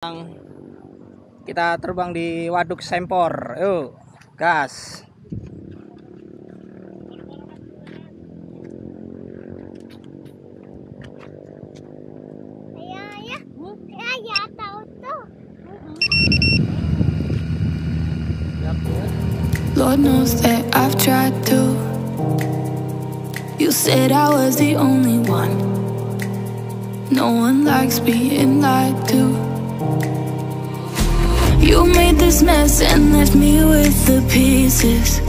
Kita terbang di Waduk Sempor. Yuk, gas. Ya, tahu tuh. Lord knows that I've tried to. You said I was the only one. No one likes being lied to. You made this mess and left me with the pieces.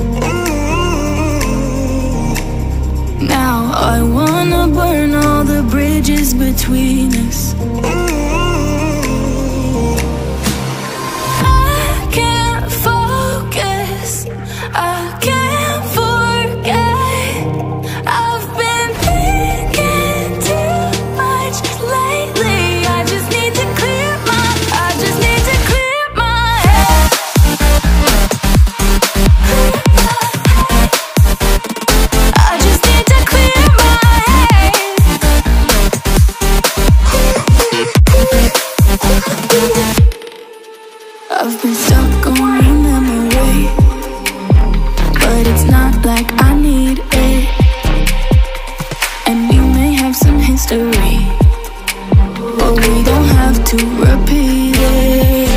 Now I wanna burn all the bridges between us. I can't focus, I can't forget. I've been thinking too much lately. I just need to clear my head. I just need to clear my head. I've been stuck on a memory, but it's not like I need it. And we may have some history, but we don't have to repeat it.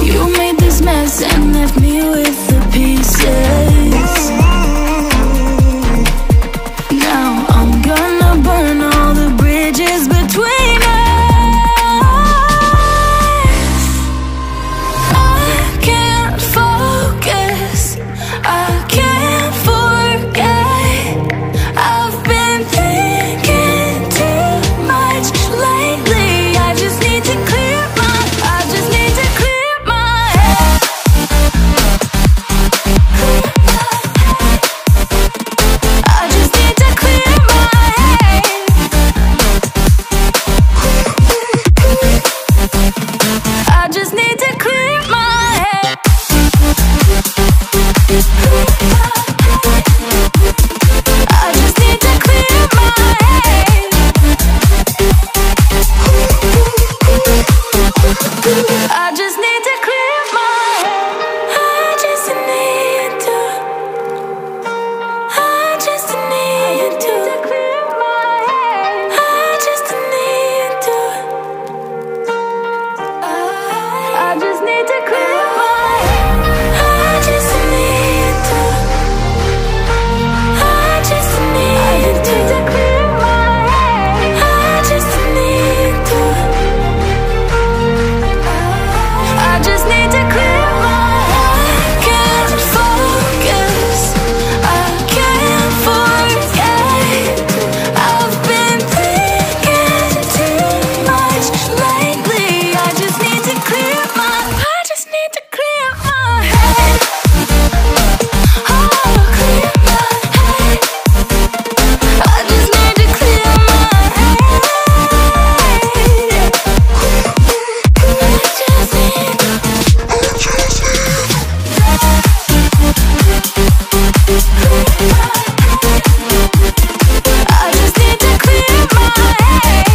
You made this mess and left me with the pieces. Now I'm gonna burn all the bridges between us. I can't focus, I can't forget. I've been thinking too much lately. I just need to clear my head. I just need to clear my head. I just need to clear my head. I just need to clear my head. I just need to clear my head. I just need to. I just need to clear my head. I just need to. I just need to clear my head. I just need to. I just need to clear my head. I just need to. I just need to clear my head. I can't focus, I can't forget. I've been thinking too much lately. I just need to clear my head. Oh, clear my head. I just need to clear my head. I just need to clear my head.